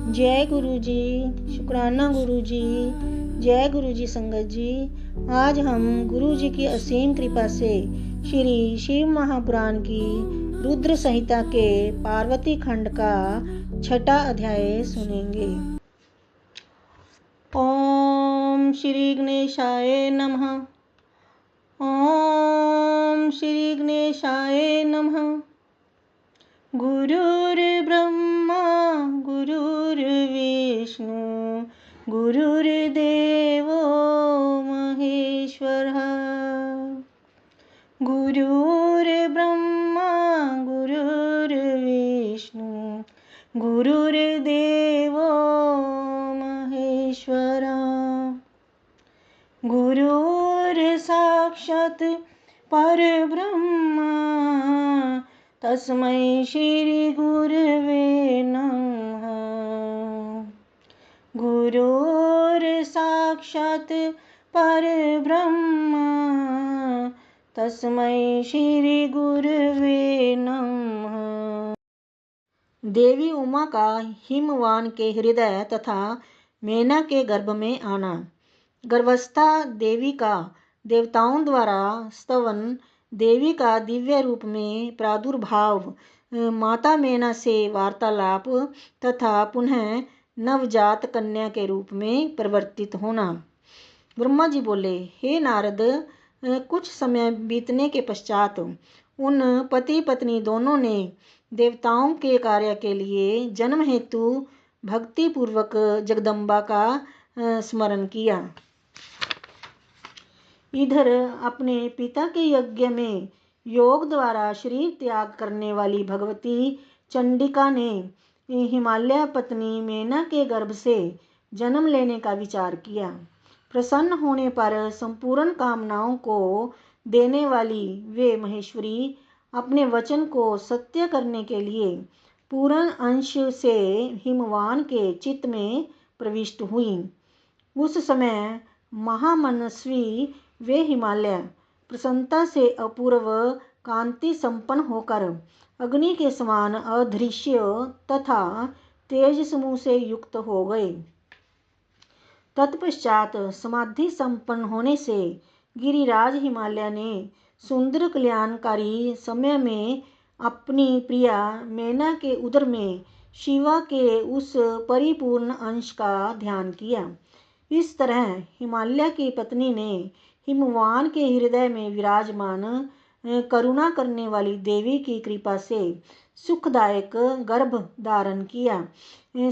जय गुरु जी, शुक्राना गुरु जी, जय गुरु जी। संगत जी, आज हम गुरु जी की असीम कृपा से श्री शिव महापुराण की रुद्र संहिता के पार्वती खंड का 6वां अध्याय सुनेंगे। ओम श्री गणेशाय नमः। ओम श्री गणेशाय नमः। गुरुर्ब्रह्मा गुरुर्विष्णु गुरुर्देवो महेश्वरः। गुरुर्ब्रह्मा गुरुर्विष्णु गुरुर्देवो महेश्वरः। गुरुर्साक्षात् परब्रह्म तस्मै श्री गुरवे नमः। गुरुर्साक्षात् परब्रह्म तस्मै श्री गुरवे नमः। देवी उमा का हिमवान के हृदय तथा मेना के गर्भ में आना। गर्भावस्था देवी का देवताओं द्वारा स्तवन, देवी का दिव्य रूप में प्रादुर्भाव, माता मेना से वार्तालाप तथा पुनः नवजात कन्या के रूप में परिवर्तित होना। ब्रह्मा जी बोले, हे नारद, कुछ समय बीतने के पश्चात उन पति पत्नी दोनों ने देवताओं के कार्य के लिए जन्म हेतु भक्ति पूर्वक जगदम्बा का स्मरण किया। इधर अपने पिता के यज्ञ में योग द्वारा शरीर त्याग करने वाली भगवती चंडिका ने हिमालय पत्नी मेना के गर्भ से जन्म लेने का विचार किया। प्रसन्न होने पर संपूर्ण कामनाओं को देने वाली वे महेश्वरी अपने वचन को सत्य करने के लिए पूर्ण अंश से हिमवान के चित्त में प्रविष्ट हुई। उस समय महामनस्वी वे हिमालय प्रसन्नता से अपूर्व कांति संपन्न होकर अग्नि के समान अदृश्य तथा तेज समूह से युक्त हो गए। तत्पश्चात समाधि संपन्न होने से गिरिराज हिमालय ने सुंदर कल्याणकारी समय में अपनी प्रिया मेना के उदर में शिवा के उस परिपूर्ण अंश का ध्यान किया। इस तरह हिमालय की पत्नी ने हिमवान के हृदय में विराजमान करुणा करने वाली देवी की कृपा से सुखदायक गर्भ धारण किया।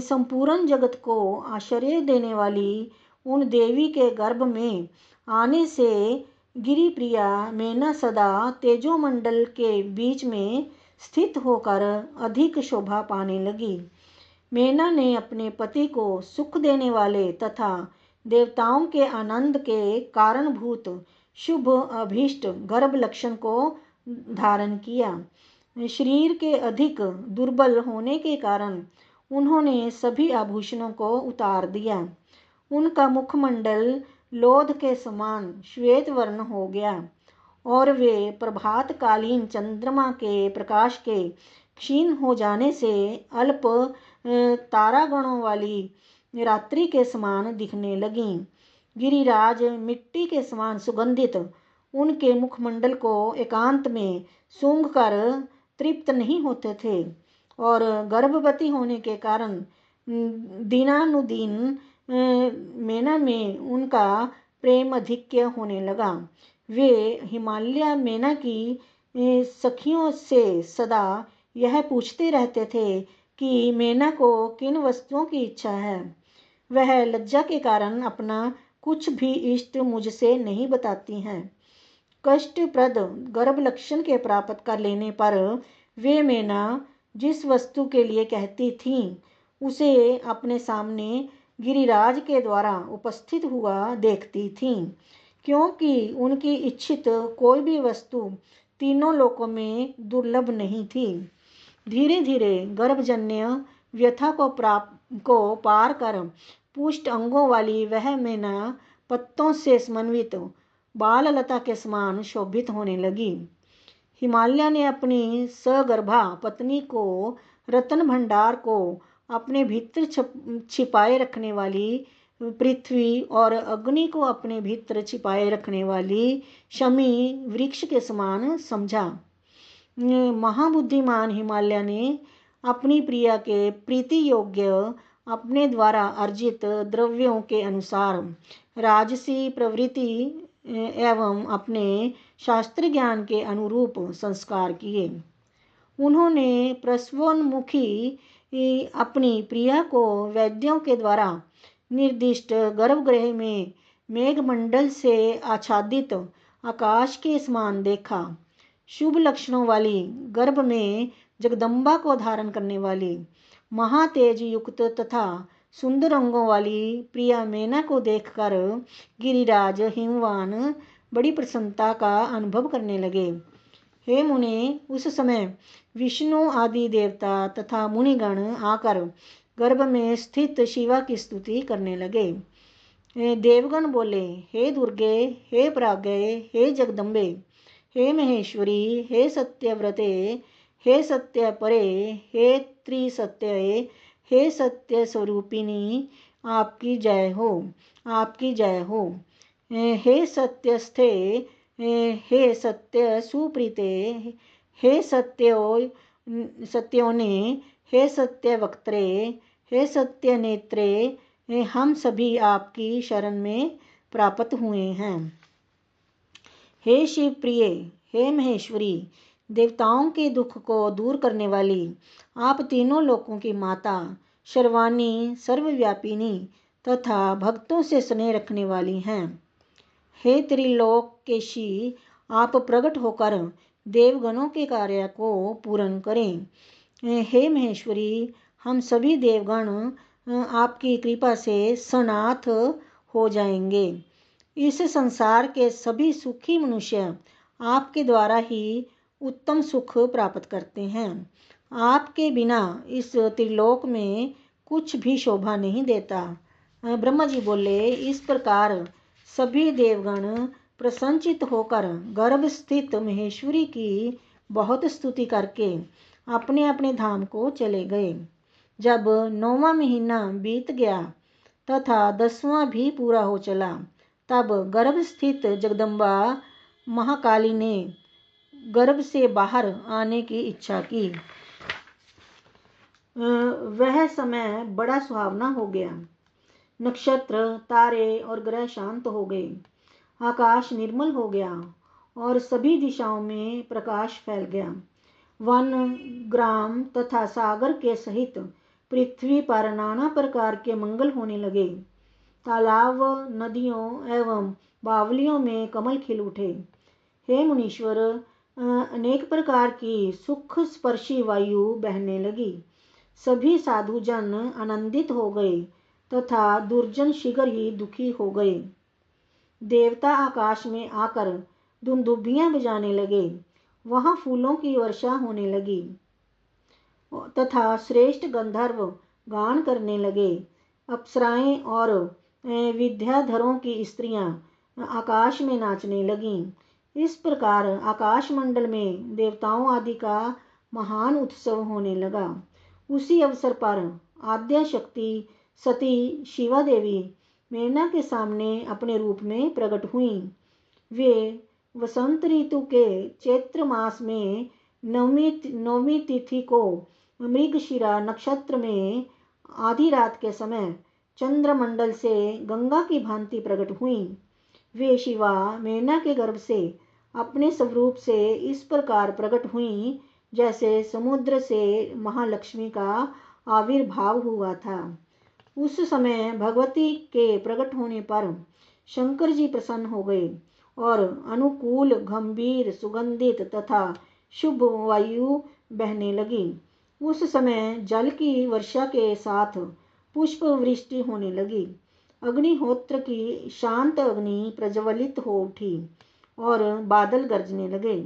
संपूर्ण जगत को आश्चर्य देने वाली उन देवी के गर्भ में आने से गिरिप्रिया मेना सदा तेजोमंडल के बीच में स्थित होकर अधिक शोभा पाने लगी। मेना ने अपने पति को सुख देने वाले तथा देवताओं के आनंद के कारणभूत शुभ अभीष्ट गर्भ लक्षण को धारण किया। शरीर के अधिक दुर्बल होने के कारण उन्होंने सभी आभूषणों को उतार दिया। उनका मुखमंडल लोध के समान श्वेत वर्ण हो गया और वे प्रभातकालीन चंद्रमा के प्रकाश के क्षीण हो जाने से अल्प तारागणों वाली रात्रि के समान दिखने लगीं। गिरिराज मिट्टी के समान सुगंधित उनके मुखमंडल को एकांत में सूंघकर तृप्त नहीं होते थे और गर्भवती होने के कारण दिनानुदिन मेना में उनका प्रेम अधिक्य होने लगा। वे हिमालय मेना की सखियों से सदा यह पूछते रहते थे कि मेना को किन वस्तुओं की इच्छा है। वह लज्जा के कारण अपना कुछ भी इष्ट मुझसे नहीं बताती हैं। कष्टप्रद गर्भ लक्षण के प्राप्त कर लेने पर वे मेना जिस वस्तु के लिए कहती थीं उसे अपने सामने गिरिराज के द्वारा उपस्थित हुआ देखती थीं, क्योंकि उनकी इच्छित कोई भी वस्तु तीनों लोकों में दुर्लभ नहीं थी। धीरे धीरे गर्भजन्य व्यथा को पार कर पुष्ट अंगों वाली वह मेना पत्तों से समन्वित बाल लता के समान शोभित होने लगी। हिमालय ने अपनी सगर्भा पत्नी को रत्न भंडार को अपने भीतर छिपाए रखने वाली पृथ्वी और अग्नि को अपने भीतर छिपाए रखने वाली शमी वृक्ष के समान समझा। महाबुद्धिमान हिमालय ने अपनी प्रिया के प्रीति योग्य अपने द्वारा अर्जित द्रव्यों के अनुसार राजसी प्रवृत्ति एवं अपने शास्त्र ज्ञान के अनुरूप संस्कार किए। उन्होंने प्रसवोन्मुखी अपनी प्रिया को वैद्यों के द्वारा निर्दिष्ट गर्भगृह में मेघमंडल से आच्छादित आकाश के समान देखा। शुभ लक्षणों वाली गर्भ में जगदम्बा को धारण करने वाली महातेज युक्त तथा सुंदर अंगों वाली प्रिया मेना को देखकर गिरिराज हिमवान बड़ी प्रसन्नता का अनुभव करने लगे। हे मुने, उस समय विष्णु आदि देवता तथा मुनिगण आकर गर्भ में स्थित शिवा की स्तुति करने लगे। देवगण बोले, हे दुर्गे, हे प्राज्ञे, हे जगदम्बे, हे महेश्वरी, हे सत्यव्रते, हे सत्य परे, हे त्रिसत्ये, हे सत्य स्वरूपिणी, आपकी जय हो, आपकी जय हो। हे सत्यस्थे, हे सत्य सुप्रीते, हे सत्योने, हे सत्य वक्त्रे, हे सत्य नेत्रे, हम सभी आपकी शरण में प्राप्त हुए हैं। हे शिव प्रिय, हे महेश्वरी, देवताओं के दुख को दूर करने वाली, आप तीनों लोकों की माता, सर्वाणी, सर्वव्यापिनी तथा भक्तों से स्नेह रखने वाली हैं। हे त्रिलोकेशी, आप प्रकट होकर देवगणों के कार्य को पूर्ण करें। हे महेश्वरी, हम सभी देवगण आपकी कृपा से सनाथ हो जाएंगे। इस संसार के सभी सुखी मनुष्य आपके द्वारा ही उत्तम सुख प्राप्त करते हैं। आपके बिना इस त्रिलोक में कुछ भी शोभा नहीं देता। ब्रह्मा जी बोले, इस प्रकार सभी देवगण प्रसन्नचित होकर गर्भ स्थित महेश्वरी की बहुत स्तुति करके अपने अपने धाम को चले गए। जब 9वां महीना बीत गया तथा 10वां भी पूरा हो चला, तब गर्भ स्थित जगदम्बा महाकाली ने गर्भ से बाहर आने की इच्छा की। वह समय बड़ा सुहावना हो गया। नक्षत्र, तारे और ग्रह शांत हो गए। आकाश निर्मल हो गया और सभी दिशाओं में प्रकाश फैल गया। वन, ग्राम तथा सागर के सहित पृथ्वी पर नाना प्रकार के मंगल होने लगे। तालाब, नदियों एवं बावलियों में कमल खिल उठे। हे मुनीश्वर, अनेक प्रकार की सुख स्पर्शी वायु बहने लगी। सभी साधुजन आनंदित हो गए तथा दुर्जन शीघ्र ही दुखी हो गए। देवता आकाश में आकर दुंदुभियां बजाने लगे। वहां फूलों की वर्षा होने लगी तथा श्रेष्ठ गंधर्व गान करने लगे। अप्सराएं और विद्याधरों की स्त्रियां आकाश में नाचने लगीं। इस प्रकार आकाश मंडल में देवताओं आदि का महान उत्सव होने लगा। उसी अवसर पर आद्या शक्ति सती शिवा देवी मेना के सामने अपने रूप में प्रकट हुईं। वे वसंत ऋतु के चैत्र मास में नवमी तिथि को मृगशिरा नक्षत्र में आधी रात के समय चंद्रमंडल से गंगा की भांति प्रकट हुईं। वे शिवा मेना के गर्भ से अपने स्वरूप से इस प्रकार प्रकट हुईं जैसे समुद्र से महालक्ष्मी का आविर्भाव हुआ था। उस समय भगवती के प्रकट होने पर शंकर जी प्रसन्न हो गए और अनुकूल, गंभीर, सुगंधित तथा शुभ वायु बहने लगी। उस समय जल की वर्षा के साथ पुष्प वृष्टि होने लगी। अग्निहोत्र की शांत अग्नि प्रज्वलित हो उठी और बादल गरजने लगे।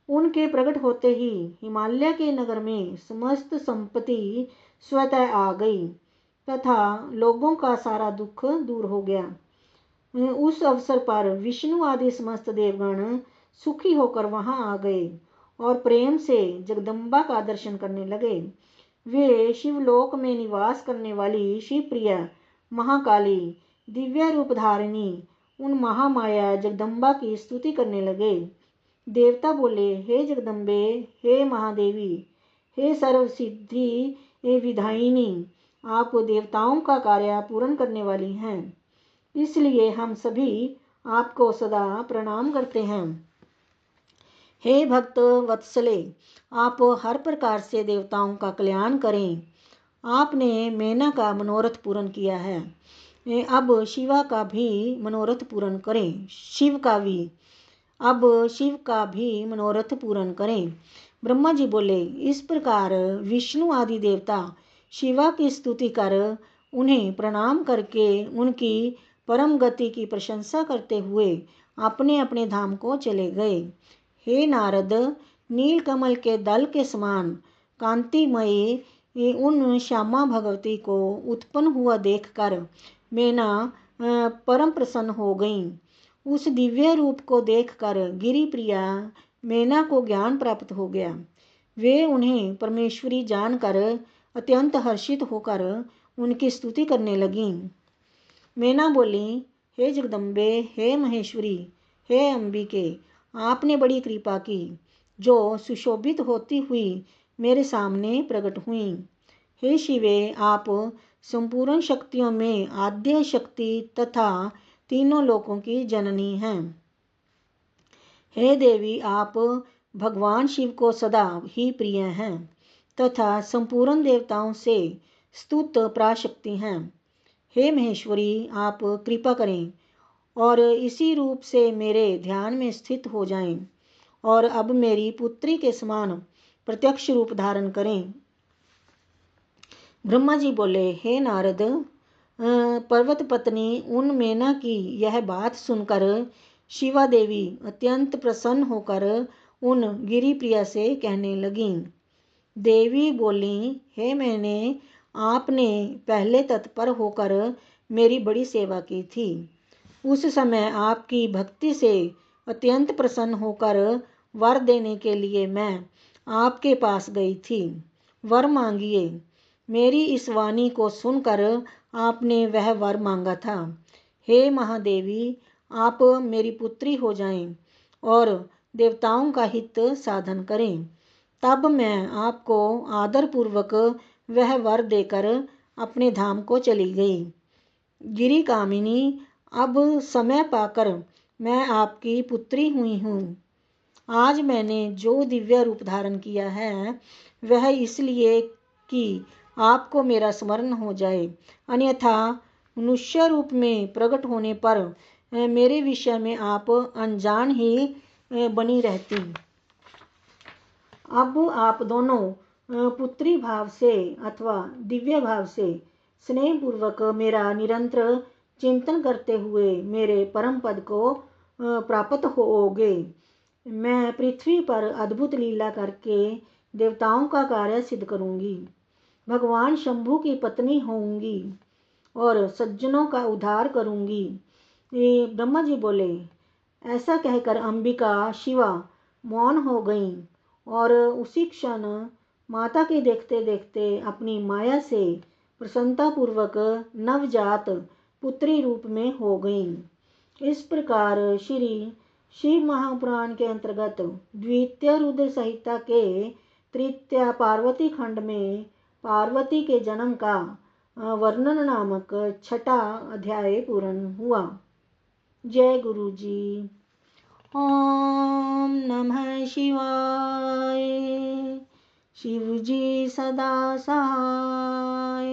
उनके प्रकट होते ही हिमालय के नगर में समस्त संपत्ति स्वतः आ गई तथा लोगों का सारा दुख दूर हो गया। उस अवसर पर विष्णु आदि समस्त देवगण सुखी होकर वहां आ गए और प्रेम से जगदम्बा का दर्शन करने लगे। वे शिवलोक में निवास करने वाली शिवप्रिया महाकाली दिव्य रूप धारिणी उन महामाया जगदम्बा की स्तुति करने लगे। देवता बोले, हे जगदम्बे, हे महादेवी, हे सर्वसिद्धि हे विधायिनी, आप देवताओं का कार्य पूर्ण करने वाली हैं, इसलिए हम सभी आपको सदा प्रणाम करते हैं। हे भक्त वत्सले, आप हर प्रकार से देवताओं का कल्याण करें। आपने मैना का मनोरथ पूर्ण किया है, अब शिवा का भी मनोरथ पूर्ण करें। अब शिव का भी मनोरथ पूर्ण करें। ब्रह्मा जी बोले, इस प्रकार विष्णु आदि देवता शिवा की स्तुति कर उन्हें प्रणाम करके उनकी परम गति की प्रशंसा करते हुए अपने अपने धाम को चले गए। हे नारद, नीलकमल के दल के समान कांतिमयी उन श्यामा भगवती को उत्पन्न हुआ देखकर मैना परम प्रसन्न हो गई। उस दिव्य रूप को देखकर गिरि प्रिया मैना को ज्ञान प्राप्त हो गया। वे उन्हें परमेश्वरी जानकर अत्यंत हर्षित होकर उनकी स्तुति करने लगीं। मैना बोली, हे जगदम्बे, हे महेश्वरी, हे अंबिके, आपने बड़ी कृपा की, जो सुशोभित होती हुई मेरे सामने प्रकट हुई। हे शिवे, आप संपूर्ण शक्तियों में आद्य शक्ति तथा तीनों लोकों की जननी हैं। हे देवी, आप भगवान शिव को सदा ही प्रिय हैं तथा संपूर्ण देवताओं से स्तुत प्राशक्ति हैं। हे महेश्वरी, आप कृपा करें और इसी रूप से मेरे ध्यान में स्थित हो जाएं और अब मेरी पुत्री के समान प्रत्यक्ष रूप धारण करें। ब्रह्मा जी बोले, हे नारद, पर्वत पत्नी उन मैना की यह बात सुनकर शिवा देवी अत्यंत प्रसन्न होकर उन गिरि प्रिया से कहने लगीं। देवी बोली, हे मैंने, आपने पहले तत्पर होकर मेरी बड़ी सेवा की थी। उस समय आपकी भक्ति से अत्यंत प्रसन्न होकर वर देने के लिए मैं आपके पास गई थी। वर मांगिए। मेरी इस वाणी को सुनकर आपने वह वर मांगा था। हे महादेवी, आप मेरी पुत्री हो जाएं और देवताओं का हित साधन करें। तब मैं आपको आदरपूर्वक वह वर देकर अपने धाम को चली गई। गिरि कामिनी, अब समय पाकर मैं आपकी पुत्री हुई हूँ। आज मैंने जो दिव्य रूप धारण किया है वह इसलिए कि आपको मेरा स्मरण हो जाए, अन्यथा मनुष्य रूप में प्रकट होने पर मेरे विषय में आप अनजान ही बनी रहती। अब आप दोनों पुत्री भाव से अथवा दिव्य भाव से स्नेह पूर्वक मेरा निरंतर चिंतन करते हुए मेरे परम पद को प्राप्त होगे। मैं पृथ्वी पर अद्भुत लीला करके देवताओं का कार्य सिद्ध करूंगी। भगवान शंभु की पत्नी होंगी और सज्जनों का उद्धार करूंगी। ब्रह्मा जी बोले। ऐसा कहकर अंबिका शिवा मौन हो गईं और उसी क्षण माता के देखते देखते अपनी माया से प्रसन्नतापूर्वक नवजात पुत्री रूप में हो गईं। इस प्रकार श्री शिव महापुराण के अंतर्गत द्वितीय रुद्र संहिता के तृतीय पार्वती खंड में पार्वती के जन्म का वर्णन नामक छठा अध्याय पूर्ण हुआ। जय गुरु जी। ओम नमः शिवाय। शिव जी सदा सहाय।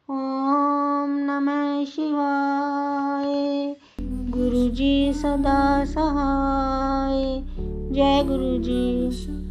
ओम नमः शिवाय। गुरु जी सदा सहाय। जय गुरु जी।